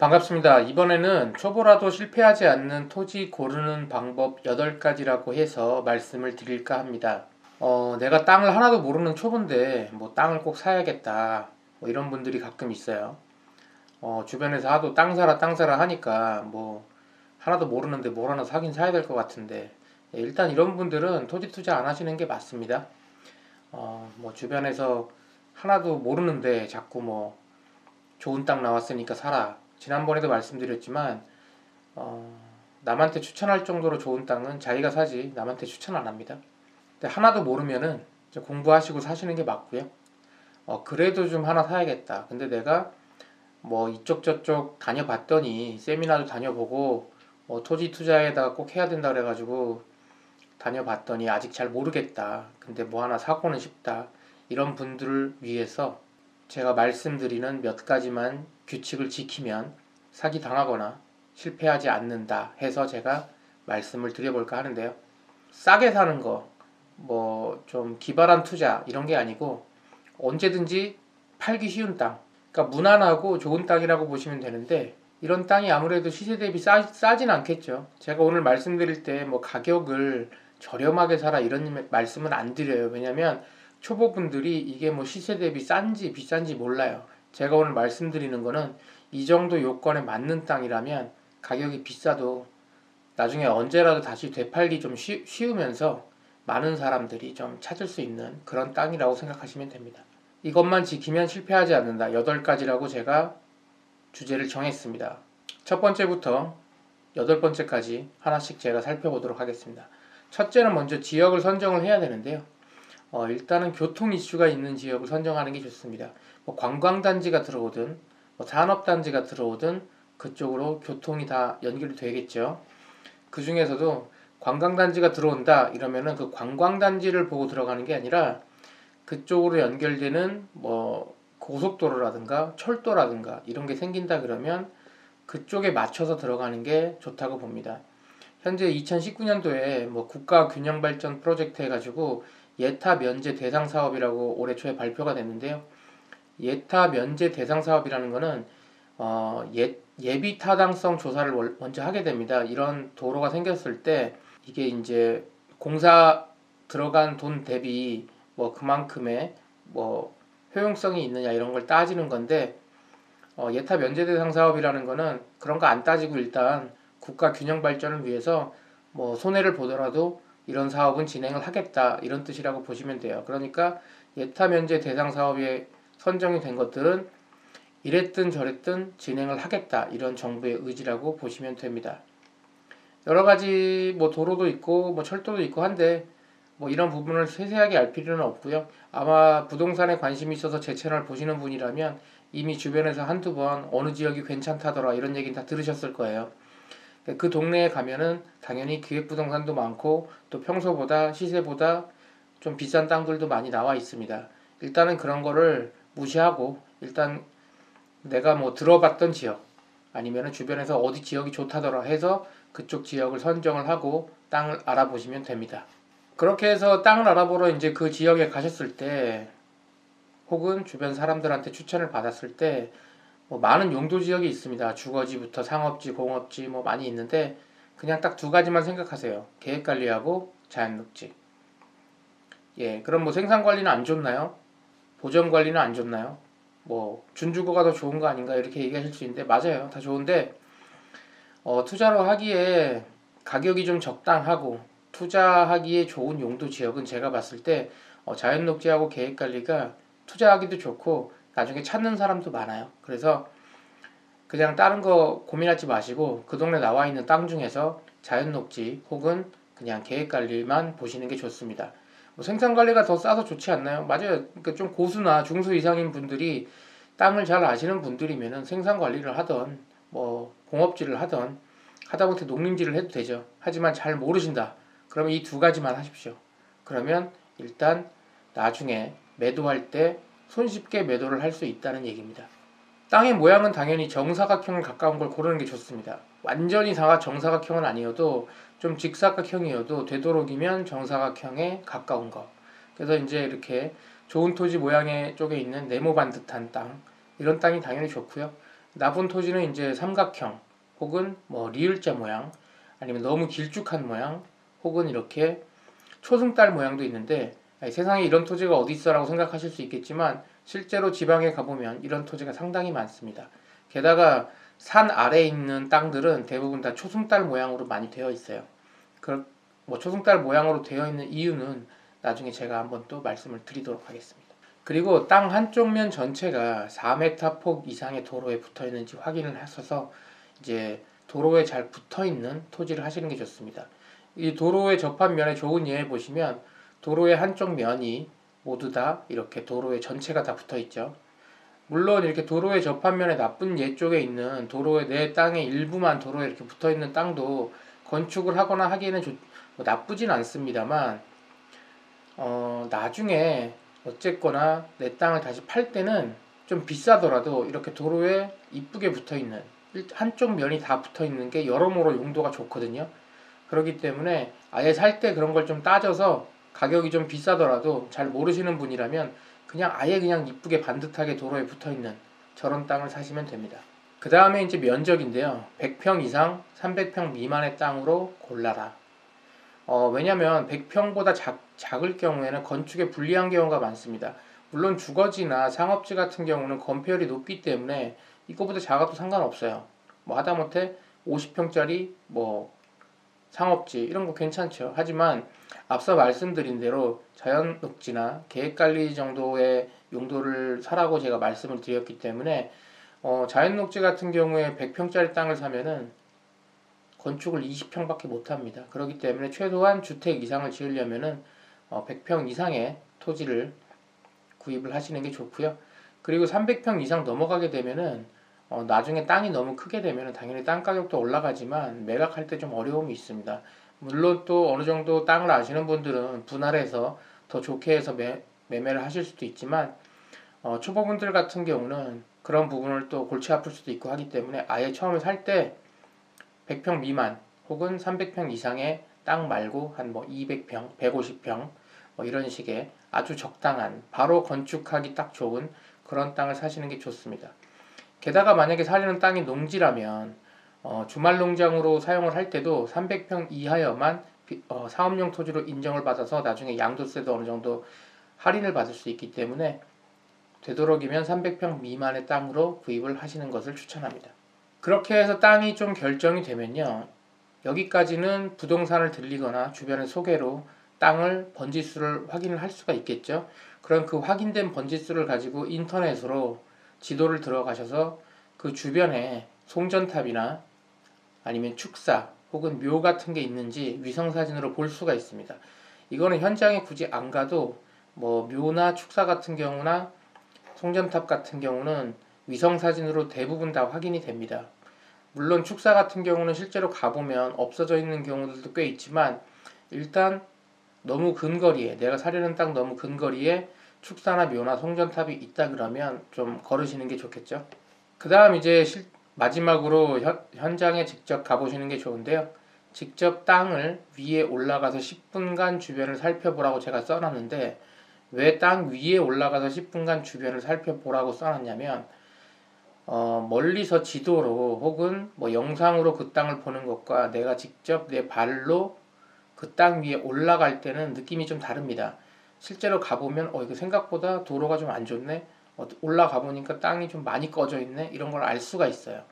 반갑습니다. 이번에는 초보라도 실패하지 않는 토지 고르는 방법 8가지라고 해서 말씀을 드릴까 합니다. 내가 땅을 하나도 모르는 초보인데 뭐 땅을 꼭 사야겠다. 뭐 이런 분들이 가끔 있어요. 주변에서 하도 땅 사라 하니까 뭐 하나도 모르는데 뭘 하나 사긴 사야 될 것 같은데 일단 이런 분들은 토지 투자 안 하시는 게 맞습니다. 뭐 주변에서 하나도 모르는데 자꾸 뭐 좋은 땅 나왔으니까 사라. 지난번에도 말씀드렸지만 어, 남한테 추천할 정도로 좋은 땅은 자기가 사지 남한테 추천 안 합니다. 근데 하나도 모르면은 이제 공부하시고 사시는 게 맞고요. 그래도 좀 하나 사야겠다. 근데 내가 뭐 이쪽 저쪽 다녀봤더니 세미나도 다녀보고 토지 투자에다가 꼭 해야 된다 그래가지고 다녀봤더니 아직 잘 모르겠다. 근데 뭐 하나 사고는 싶다. 이런 분들을 위해서 제가 말씀드리는 몇 가지만 규칙을 지키면 사기 당하거나 실패하지 않는다 해서 제가 말씀을 드려볼까 하는데요. 싸게 사는 거, 뭐 좀 기발한 투자 이런 게 아니고 언제든지 팔기 쉬운 땅, 그러니까 무난하고 좋은 땅이라고 보시면 되는데 이런 땅이 아무래도 시세 대비 싸진 않겠죠. 제가 오늘 말씀드릴 때 뭐 가격을 저렴하게 사라 이런 말씀은 안 드려요. 왜냐면 초보분들이 이게 뭐 시세 대비 싼지 비싼지 몰라요. 제가 오늘 말씀드리는 거는 이 정도 요건에 맞는 땅이라면 가격이 비싸도 나중에 언제라도 다시 되팔기 좀 쉬우면서 많은 사람들이 좀 찾을 수 있는 그런 땅이라고 생각하시면 됩니다. 이것만 지키면 실패하지 않는다. 8가지라고 제가 주제를 정했습니다. 첫 번째부터 8번째까지 하나씩 제가 살펴보도록 하겠습니다. 첫째는 먼저 지역을 선정을 해야 되는데요. 일단은 교통 이슈가 있는 지역을 선정하는 게 좋습니다. 뭐 관광단지가 들어오든 뭐 산업단지가 들어오든 그쪽으로 교통이 다 연결이 되겠죠. 그 중에서도 관광단지가 들어온다 이러면은 그 관광단지를 보고 들어가는 게 아니라 그쪽으로 연결되는 뭐 고속도로라든가 철도라든가 이런 게 생긴다 그러면 그쪽에 맞춰서 들어가는 게 좋다고 봅니다. 현재 2019년도에 뭐 국가 균형 발전 프로젝트 해가지고 예타 면제 대상 사업이라고 올해 초에 발표가 됐는데요. 예타 면제 대상 사업이라는 거는 예비 타당성 조사를 먼저 하게 됩니다. 이런 도로가 생겼을 때 이게 이제 공사 들어간 돈 대비 뭐 그만큼의 뭐 효용성이 있느냐 이런 걸 따지는 건데 예타 면제 대상 사업이라는 거는 그런 거 안 따지고 일단 국가 균형 발전을 위해서 뭐 손해를 보더라도 이런 사업은 진행을 하겠다 이런 뜻이라고 보시면 돼요. 그러니까 예타 면제 대상 사업에 선정이 된 것들은 이랬든 저랬든 진행을 하겠다 이런 정부의 의지라고 보시면 됩니다. 여러 가지 뭐 도로도 있고 뭐 철도도 있고 한데 뭐 이런 부분을 세세하게 알 필요는 없고요. 아마 부동산에 관심이 있어서 제 채널 보시는 분이라면 이미 주변에서 한두 번 어느 지역이 괜찮다더라 이런 얘기는 다 들으셨을 거예요. 그 동네에 가면은 당연히 기획부동산도 많고 또 평소보다 시세보다 좀 비싼 땅들도 많이 나와 있습니다. 일단은 그런 거를 무시하고 일단 내가 뭐 들어봤던 지역 아니면은 주변에서 어디 지역이 좋다더라 해서 그쪽 지역을 선정을 하고 땅을 알아보시면 됩니다. 그렇게 해서 땅을 알아보러 이제 그 지역에 가셨을 때 혹은 주변 사람들한테 추천을 받았을 때 뭐 많은 용도 지역이 있습니다. 주거지부터 상업지, 공업지 뭐 많이 있는데 그냥 딱 2가지만 생각하세요. 계획관리하고 자연녹지. 예, 그럼 뭐 생산관리는 안 좋나요? 보전관리는 안 좋나요? 뭐 준주거가 더 좋은 거 아닌가 이렇게 얘기하실 수 있는데 맞아요. 다 좋은데 투자로 하기에 가격이 좀 적당하고 투자하기에 좋은 용도 지역은 제가 봤을 때 자연녹지하고 계획관리가 투자하기도 좋고 나중에 찾는 사람도 많아요. 그래서 그냥 다른 거 고민하지 마시고 그 동네 나와 있는 땅 중에서 자연녹지 혹은 그냥 계획관리만 보시는 게 좋습니다. 뭐 생산관리가 더 싸서 좋지 않나요? 맞아요. 그러니까 좀 고수나 중수 이상인 분들이 땅을 잘 아시는 분들이면은 생산관리를 하던 뭐 공업지를 하던 하다못해 농림지를 해도 되죠. 하지만 잘 모르신다. 그러면 이 2가지만 하십시오. 그러면 일단 나중에 매도할 때 손쉽게 매도를 할 수 있다는 얘기입니다. 땅의 모양은 당연히 정사각형에 가까운 걸 고르는 게 좋습니다. 완전히 정사각형은 아니어도 좀 직사각형이어도 되도록이면 정사각형에 가까운 거. 그래서 이제 이렇게 좋은 토지 모양의 쪽에 있는 네모 반듯한 땅 이런 땅이 당연히 좋고요. 나쁜 토지는 이제 삼각형 혹은 뭐 리을자 모양, 아니면 너무 길쭉한 모양, 혹은 이렇게 초승달 모양도 있는데, 아니, 세상에 이런 토지가 어디 있어라고 생각하실 수 있겠지만 실제로 지방에 가보면 이런 토지가 상당히 많습니다. 게다가 산 아래에 있는 땅들은 대부분 다 초승달 모양으로 많이 되어 있어요. 뭐 초승달 모양으로 되어 있는 이유는 나중에 제가 한번 또 말씀을 드리도록 하겠습니다. 그리고 땅 한쪽 면 전체가 4m 폭 이상의 도로에 붙어 있는지 확인을 하셔서 이제 도로에 잘 붙어 있는 토지를 하시는 게 좋습니다. 이 도로에 접한 면에 좋은 예 보시면 도로의 한쪽 면이 모두 다 이렇게 도로에 전체가 다 붙어 있죠. 물론 이렇게 도로에 접한 면에 나쁜 예 쪽에 있는 도로에 내 땅의 일부만 도로에 이렇게 붙어 있는 땅도 건축을 하거나 하기에는 뭐 나쁘진 않습니다만, 나중에 어쨌거나 내 땅을 다시 팔 때는 좀 비싸더라도 이렇게 도로에 이쁘게 붙어 있는 한쪽 면이 다 붙어 있는 게 여러모로 용도가 좋거든요. 그렇기 때문에 아예 살 때 그런 걸 좀 따져서 가격이 좀 비싸더라도 잘 모르시는 분이라면 그냥 아예 그냥 이쁘게 반듯하게 도로에 붙어 있는 저런 땅을 사시면 됩니다. 그 다음에 이제 면적인데요. 100평 이상 300평 미만의 땅으로 골라라. 왜냐면 100평보다 작을 경우에는 건축에 불리한 경우가 많습니다. 물론 주거지나 상업지 같은 경우는 건폐율이 높기 때문에 이거보다 작아도 상관없어요. 뭐 하다못해 50평짜리 뭐 상업지 이런 거 괜찮죠. 하지만 앞서 말씀드린 대로 자연녹지나 계획관리 정도의 용도를 사라고 제가 말씀을 드렸기 때문에 자연녹지 같은 경우에 100평짜리 땅을 사면은 건축을 20평밖에 못합니다. 그렇기 때문에 최소한 주택 이상을 지으려면은 100평 이상의 토지를 구입을 하시는 게 좋고요. 그리고 300평 이상 넘어가게 되면은 나중에 땅이 너무 크게 되면은 당연히 땅 가격도 올라가지만 매각할 때 좀 어려움이 있습니다. 물론 또 어느 정도 땅을 아시는 분들은 분할해서 더 좋게 해서 매매를 하실 수도 있지만, 초보분들 같은 경우는 그런 부분을 또 골치 아플 수도 있고 하기 때문에 아예 처음에 살 때 100평 미만 혹은 300평 이상의 땅 말고 한 뭐 200평, 150평 뭐 이런 식의 아주 적당한 바로 건축하기 딱 좋은 그런 땅을 사시는 게 좋습니다. 게다가 만약에 사려는 땅이 농지라면 주말 농장으로 사용을 할 때도 300평 이하여만 사업용 토지로 인정을 받아서 나중에 양도세도 어느 정도 할인을 받을 수 있기 때문에 되도록이면 300평 미만의 땅으로 구입을 하시는 것을 추천합니다. 그렇게 해서 땅이 좀 결정이 되면요, 여기까지는 부동산을 들리거나 주변의 소개로 땅을 번지수를 확인을 할 수가 있겠죠. 그럼 그 확인된 번지수를 가지고 인터넷으로 지도를 들어가셔서 그 주변에 송전탑이나 아니면 축사 혹은 묘 같은 게 있는지 위성사진으로 볼 수가 있습니다. 이거는 현장에 굳이 안 가도 뭐 묘나 축사 같은 경우나 송전탑 같은 경우는 위성사진으로 대부분 다 확인이 됩니다. 물론 축사 같은 경우는 실제로 가보면 없어져 있는 경우들도 꽤 있지만, 일단 너무 근거리에, 내가 사려는 땅 너무 근거리에 축사나 묘나 송전탑이 있다 그러면 좀 걸으시는 게 좋겠죠. 그 다음 이제 마지막으로 현장에 직접 가보시는 게 좋은데요. 직접 땅을 위에 올라가서 10분간 주변을 살펴보라고 제가 써놨는데, 왜 땅 위에 올라가서 10분간 주변을 살펴보라고 써놨냐면, 멀리서 지도로 혹은 뭐 영상으로 그 땅을 보는 것과 내가 직접 내 발로 그 땅 위에 올라갈 때는 느낌이 좀 다릅니다. 실제로 가보면 이거 생각보다 도로가 좀 안 좋네, 올라가 보니까 땅이 좀 많이 꺼져 있네, 이런 걸 알 수가 있어요.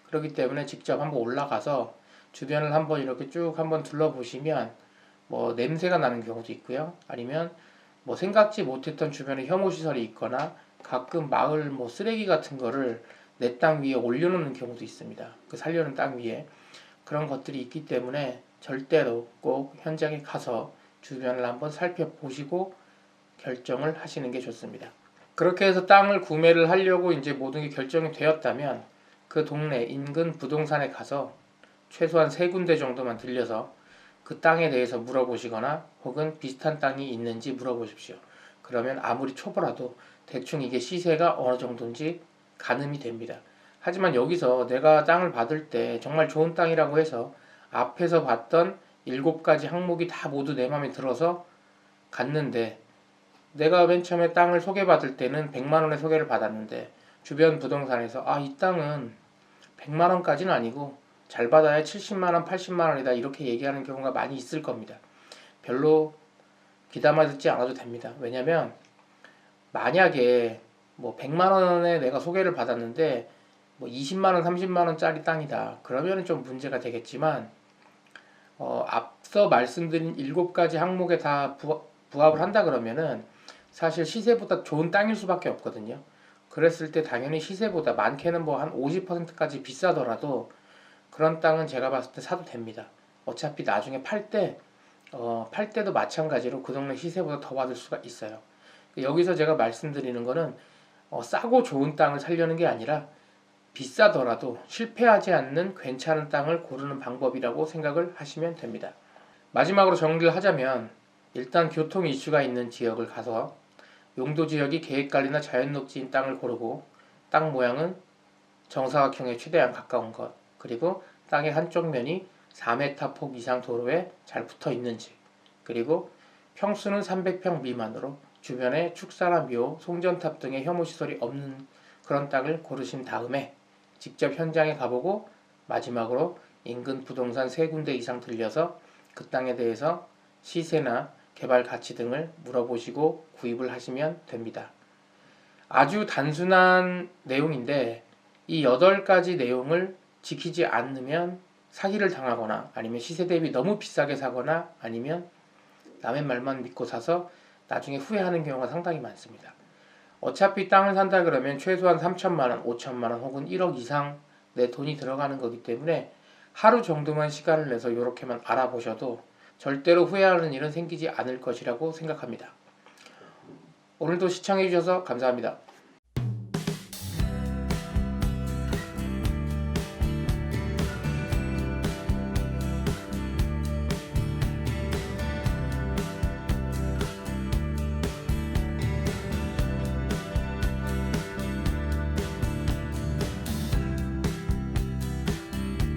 그렇기 때문에 직접 한번 올라가서 주변을 한번 이렇게 쭉 한번 둘러보시면 뭐 냄새가 나는 경우도 있고요. 아니면 뭐 생각지 못했던 주변에 혐오시설이 있거나 가끔 마을 뭐 쓰레기 같은 거를 내 땅 위에 올려놓는 경우도 있습니다. 그 살려는 땅 위에. 그런 것들이 있기 때문에 절대로 꼭 현장에 가서 주변을 한번 살펴보시고 결정을 하시는 게 좋습니다. 그렇게 해서 땅을 구매를 하려고 이제 모든 게 결정이 되었다면 그 동네 인근 부동산에 가서 최소한 3군데 정도만 들려서 그 땅에 대해서 물어보시거나 혹은 비슷한 땅이 있는지 물어보십시오. 그러면 아무리 초보라도 대충 이게 시세가 어느 정도인지 가늠이 됩니다. 하지만 여기서 내가 땅을 받을 때 정말 좋은 땅이라고 해서 앞에서 봤던 7가지 항목이 다 모두 내 마음에 들어서 갔는데, 내가 맨 처음에 땅을 소개받을 때는 100만 원의 소개를 받았는데 주변 부동산에서 이 땅은 100만 원까지는 아니고 잘 받아야 70만 원, 80만 원이다 이렇게 얘기하는 경우가 많이 있을 겁니다. 별로 귀담아 듣지 않아도 됩니다. 왜냐면 만약에 뭐 100만 원에 내가 소개를 받았는데 뭐 20만 원, 30만 원짜리 땅이다. 그러면은 좀 문제가 되겠지만 앞서 말씀드린 7가지 항목에 다 부합을 한다 그러면은 사실 시세보다 좋은 땅일 수밖에 없거든요. 그랬을 때 당연히 시세보다 많게는 뭐 한 50%까지 비싸더라도 그런 땅은 제가 봤을 때 사도 됩니다. 어차피 나중에 팔 때도 마찬가지로 그 동네 시세보다 더 받을 수가 있어요. 여기서 제가 말씀드리는 거는 싸고 좋은 땅을 사려는 게 아니라 비싸더라도 실패하지 않는 괜찮은 땅을 고르는 방법이라고 생각을 하시면 됩니다. 마지막으로 정리를 하자면 일단 교통 이슈가 있는 지역을 가서 용도 지역이 계획관리나 자연녹지인 땅을 고르고 땅 모양은 정사각형에 최대한 가까운 것, 그리고 땅의 한쪽 면이 4m 폭 이상 도로에 잘 붙어 있는지, 그리고 평수는 300평 미만으로 주변에 축사나 묘, 송전탑 등의 혐오시설이 없는 그런 땅을 고르신 다음에 직접 현장에 가보고 마지막으로 인근 부동산 3군데 이상 들려서 그 땅에 대해서 시세나 개발 가치 등을 물어보시고 구입을 하시면 됩니다. 아주 단순한 내용인데 이 8가지 내용을 지키지 않으면 사기를 당하거나 아니면 시세 대비 너무 비싸게 사거나 아니면 남의 말만 믿고 사서 나중에 후회하는 경우가 상당히 많습니다. 어차피 땅을 산다 그러면 최소한 3천만 원, 5천만 원 혹은 1억 이상 내 돈이 들어가는 거기 때문에 하루 정도만 시간을 내서 이렇게만 알아보셔도 절대로 후회하는 일은 생기지 않을 것이라고 생각합니다. 오늘도 시청해 주셔서 감사합니다.